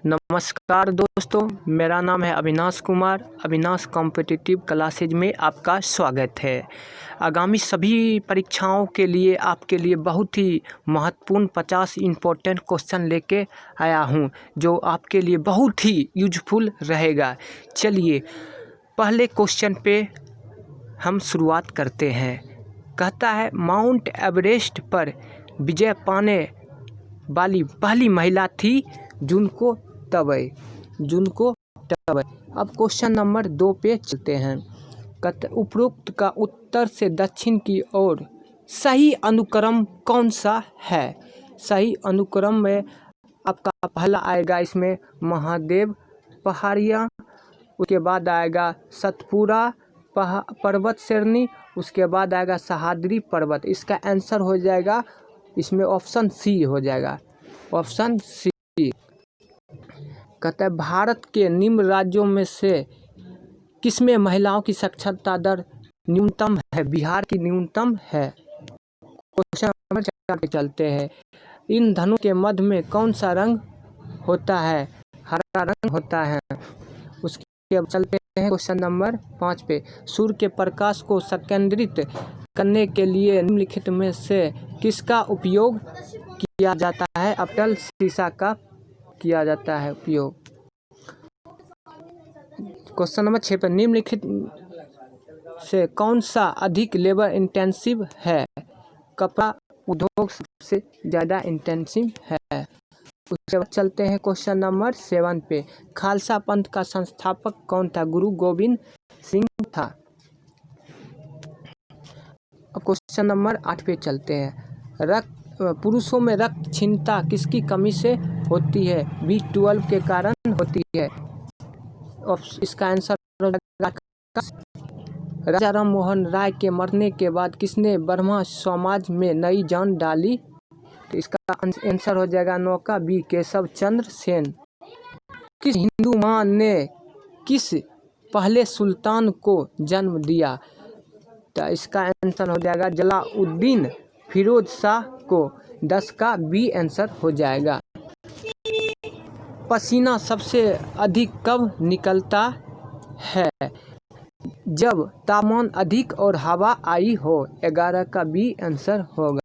नमस्कार दोस्तों, मेरा नाम है अविनाश कुमार। अविनाश कॉम्पिटिटिव क्लासेज में आपका स्वागत है। आगामी सभी परीक्षाओं के लिए आपके लिए बहुत ही महत्वपूर्ण 50 इम्पोर्टेंट क्वेश्चन लेके आया हूं, जो आपके लिए बहुत ही यूजफुल रहेगा। चलिए पहले क्वेश्चन पे हम शुरुआत करते हैं। कहता है, माउंट एवरेस्ट पर विजय पाने वाली पहली महिला थी जुनको तबई। अब क्वेश्चन नंबर 2 पे चलते हैं। उपरोक्त का उत्तर से दक्षिण की ओर सही अनुक्रम कौन सा है? सही अनुक्रम में आपका पहला आएगा इसमें महादेव पहाड़ियाँ, उसके बाद आएगा सतपुरा पर्वत श्रेणी, उसके बाद आएगा सह्याद्री पर्वत। इसका आंसर हो जाएगा इसमें ऑप्शन सी हो जाएगा, ऑप्शन सी। कहता है, भारत के निम्न राज्यों में से किसमें महिलाओं की साक्षरता दर न्यूनतम है? बिहार की न्यूनतम है। क्वेश्चन नंबर 4 पे चलते हैं। इन धनुष के मध्य में कौन सा रंग होता है? हरा रंग होता है। उसके अब चलते हैं क्वेश्चन नंबर 5 पे। सूर्य के प्रकाश को संकेंद्रित करने के लिए निम्नलिखित में से किसका उपयोग किया जाता है? अपटल शीशा का किया जाता है उपयोग। क्वेश्चन नंबर 6 पर, निम्नलिखित से कौन सा अधिक लेबर इंटेंसिव है? कपड़ा उद्योग सबसे ज़्यादा इंटेंसिव है। उसके बाद चलते हैं क्वेश्चन नंबर 7 पे। खालसा पंथ का संस्थापक कौन था? गुरु गोविंद सिंह था। अब क्वेश्चन नंबर 8 पे चलते हैं। पुरुषों में रक्तहीनता किसकी कमी से होती है? B12 के कारण होती है। इसका आंसर राजा राम मोहन राय के मरने के बाद किसने ब्रह्मा समाज में नई जान डाली? तो इसका आंसर हो जाएगा नौका बी, केशव चंद्र सेन। किस हिंदू मां ने किस पहले सुल्तान को जन्म दिया? तो इसका आंसर हो जाएगा जलाउद्दीन फिरोज शाह को। 10 का बी आंसर हो जाएगा। पसीना सबसे अधिक कब निकलता है? जब तापमान अधिक और हवा आई हो। 11 का बी आंसर होगा।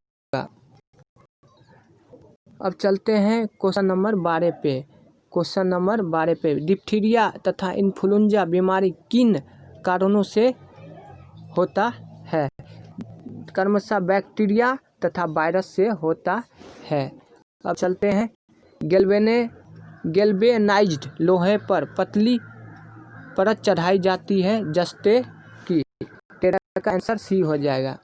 अब चलते हैं क्वेश्चन नंबर 12 पे। क्वेश्चन नंबर 12 पे, डिप्थीरिया तथा इन्फ्लुएंजा बीमारी किन कारणों से होता है? क्रमशः बैक्टीरिया तथा वायरस से होता है। अब चलते हैं, गैल्वेनाइज्ड लोहे पर पतली परत चढ़ाई जाती है जस्ते की। 13 का आंसर सी हो जाएगा।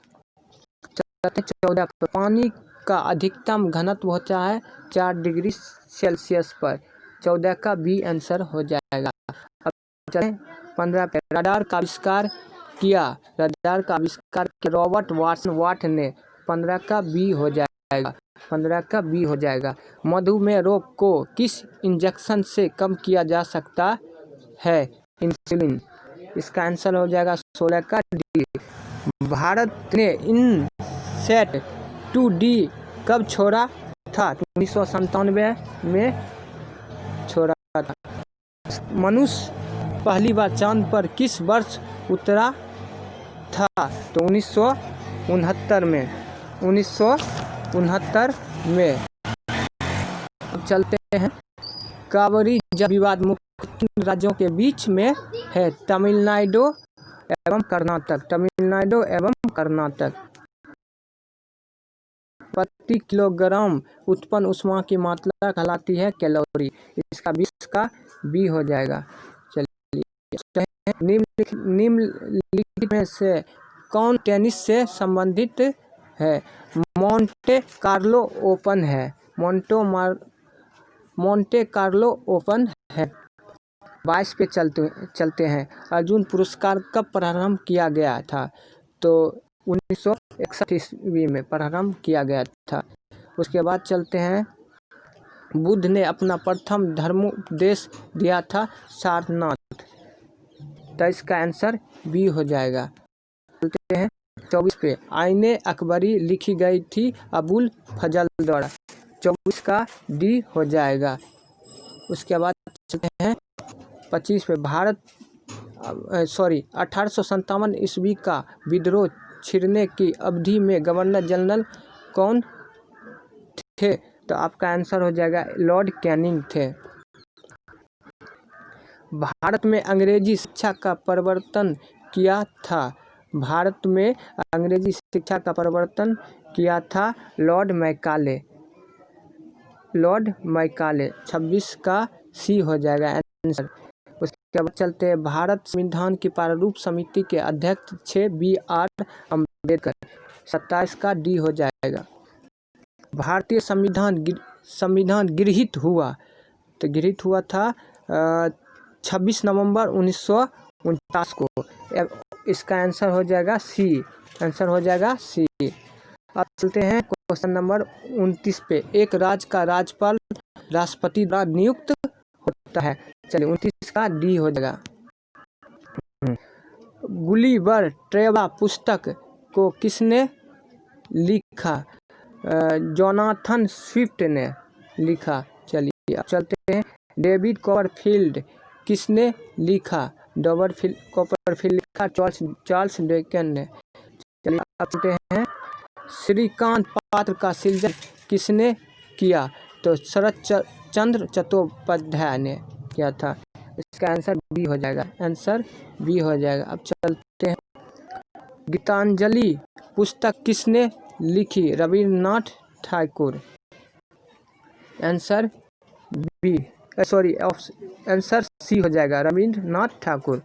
चलते 14 पर, पानी का अधिकतम घनत्व होता है 4 डिग्री सेल्सियस पर। 14 का बी आंसर हो जाएगा। अब चलें 15 पे, रडार का आविष्कार किया रॉबर्ट वाट ने। 15 का बी हो जाएगा। 15 का बी हो जाएगा। मधुमेह रोग को किस इंजेक्शन से कम किया जा सकता है? इंसुलिन। इसका आंसर हो जाएगा 16 का डी। भारत ने इनसैट 2D कब छोड़ा था? 1997 में छोड़ा था। मनुष्य पहली बार चांद पर किस वर्ष उतरा था? तो 1969 में। 1969 में। अब चलते हैं, कावेरी जल विवाद मुख्य किन राज्यों के बीच में है? तमिलनाडु एवं कर्नाटक। प्रति किलोग्राम उत्पन्न ऊष्मा की मात्रा कहलाती है कैलोरी। इसका 20 का बी हो जाएगा। चलिए, निम्नलिखित में से कौन टेनिस से संबंधित है? मोंटे कार्लो ओपन है। मोंटे कार्लो ओपन है। 22 पे चलते हैं। अर्जुन पुरस्कार कब प्रारंभ किया गया था? तो 1961 ईस्वी में प्रारंभ किया गया था। उसके बाद चलते हैं, बुद्ध ने अपना प्रथम धर्मोपदेश दिया था सारनाथ। तो इसका आंसर बी हो जाएगा। चलते हैं 24 पे, आईने अकबरी लिखी गई थी अबुल फजल द्वारा। 24 का डी हो जाएगा। उसके बाद चलते हैं 25 पे। 1857 ईस्वी का विद्रोह छिड़ने की अवधि में गवर्नर जनरल कौन थे? तो आपका आंसर हो जाएगा लॉर्ड कैनिंग थे। भारत में अंग्रेजी शिक्षा का प्रवर्तन किया था। भारत में अंग्रेजी शिक्षा का प्रवर्तन किया था लॉर्ड मैकाले। लॉर्ड मैकाले 26 का सी हो जाएगा आंसर। उसके बाद चलते हैं भारत संविधान की प्रारूप समिति के अध्यक्ष थे BR अम्बेडकर। 27 का डी हो जाएगा। भारतीय संविधान गृहीत हुआ, तो गृहीत हुआ था 26 नवंबर 1949 को। इसका आंसर हो जाएगा सी। आंसर हो जाएगा सी। अब चलते हैं क्वेश्चन नंबर 29 पे। एक राज्य का राज्यपाल राष्ट्रपति द्वारा नियुक्त होता है। चलिए 29 का डी हो जाएगा। गुलिवर ट्रेवला पुस्तक को किसने लिखा? जोनाथन स्विफ्ट ने लिखा। चलिए अब चलते हैं डेविड कॉपरफील्ड किसने लिखा? कॉपरफील्ड लिखा चार्ल्स डिकेंस ने। चलिए अब चलते हैं श्रीकांत पात्र का सृजन किसने किया? तो शरत चंद्र चट्टोपाध्याय ने किया था। इसका आंसर बी हो जाएगा। आंसर बी हो जाएगा। अब चलते हैं गीतांजलि पुस्तक किसने लिखी? Rabindranath Thakur. Answer B, sorry answer C हो जाएगा, रविन्द्रनाथ ठाकुर।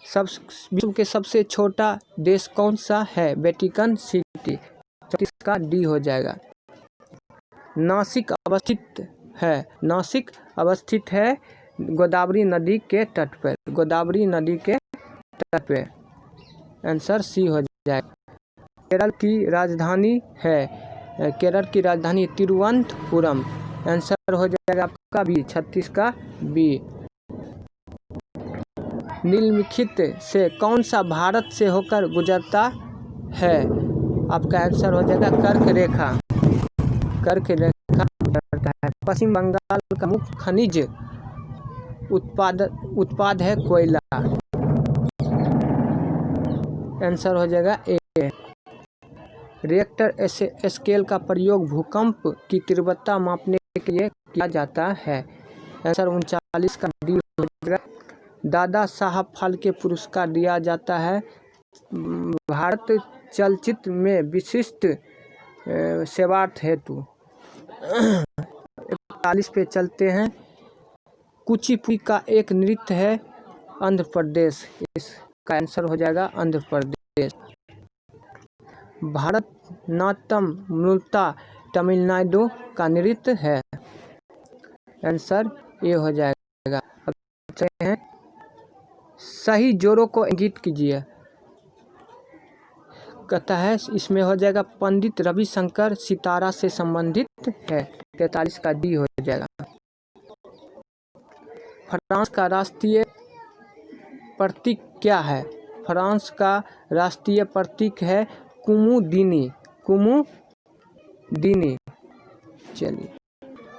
विश्व के सबसे छोटा देश कौन सा है? Vatican city. 34 का डी हो जाएगा। नासिक अवस्थित है गोदावरी नदी के तट पर। गोदावरी नदी के तट पे। आंसर सी हो जाएगा। केरल की राजधानी तिरुवनंतपुरम। आंसर हो जाएगा आपका बी, 36 का बी। निम्नलिखित से कौन सा भारत से होकर गुजरता है? आपका आंसर हो जाएगा कर्क रेखा गुजरता है। पश्चिम बंगाल का मुख्य खनिज उत्पाद है कोयला। आंसर हो जाएगा ए। रिएक्टर स्केल का प्रयोग भूकंप की तीव्रता मापने के लिए किया जाता है। आंसर 39 का डी हो जाएगा। दादा साहब फाल्के पुरस्कार दिया जाता है भारत चलचित्र में विशिष्ट सेवार्थ हेतु। 41 पे चलते हैं। कुचिपुड़ी का एक नृत्य है आंध्र प्रदेश। इसका आंसर हो जाएगा आंध्र प्रदेश। भारतनाट्यम मूलतः तमिलनाडु का नृत्य है। आंसर ये हो जाएगा। अब चलते हैं सही जोड़ों को इंगित कीजिए। कहता है इसमें हो जाएगा पंडित रविशंकर सितारा से संबंधित है। 43 का डी हो जाएगा। फ्रांस का राष्ट्रीय प्रतीक क्या है? फ्रांस का राष्ट्रीय प्रतीक है कुमुदिनी। चलिए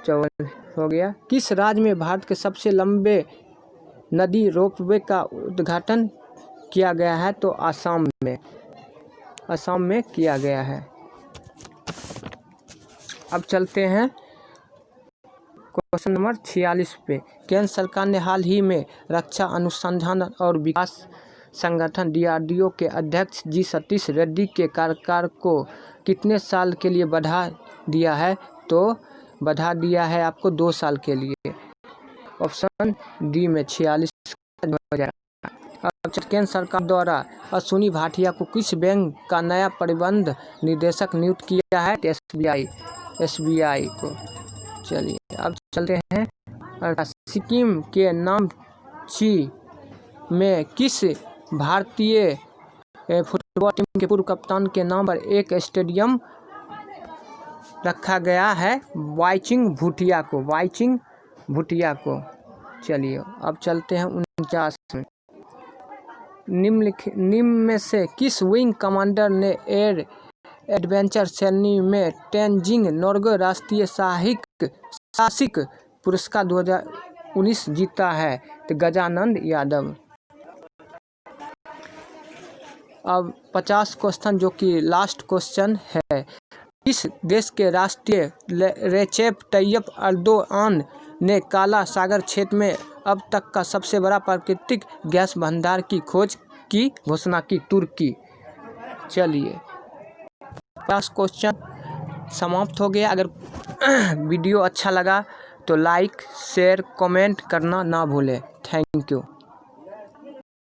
54 हो गया। किस राज्य में भारत के सबसे लंबे नदी रोपवे का उद्घाटन किया गया है? तो असम में किया गया है। अब चलते हैं क्वेश्चन नंबर 46 पे। केंद्र सरकार ने हाल ही में रक्षा अनुसंधान और विकास संगठन DRDO के अध्यक्ष जी सतीश रेड्डी के कार्यकाल को कितने साल के लिए बढ़ा दिया है? तो बढ़ा दिया है आपको 2 साल के लिए। ऑप्शन डी में 46 हो जाएगा। अब केंद्र सरकार द्वारा अश्विनी भाटिया को किस बैंक का नया प्रबंध निदेशक नियुक्त किया है? SBI को। चलिए अब चलते हैं सिक्किम के नामची में किस भारतीय फुटबॉल टीम के पूर्व कप्तान के नाम पर एक स्टेडियम रखा गया है? वाइचिंग भूटिया को। चलिए अब चलते हैं 49 में। निम्न में से किस विंग कमांडर ने एयर एडवेंचर श्रेणी में तेनजिंग नोर्गे राष्ट्रीय साहसिक पुरस्कार 2019 जीता है? तो गजानंद यादव। अब 50 क्वेश्चन जो कि लास्ट क्वेश्चन है। इस देश के राष्ट्रीय रेचेप तैयप अर्दोआन ने काला सागर क्षेत्र में अब तक का सबसे बड़ा प्राकृतिक गैस भंडार की खोज की घोषणा की? तुर्की। चलिए 50 क्वेश्चन समाप्त हो गया। अगर वीडियो अच्छा लगा तो लाइक शेयर कमेंट करना ना भूलें। Thank you.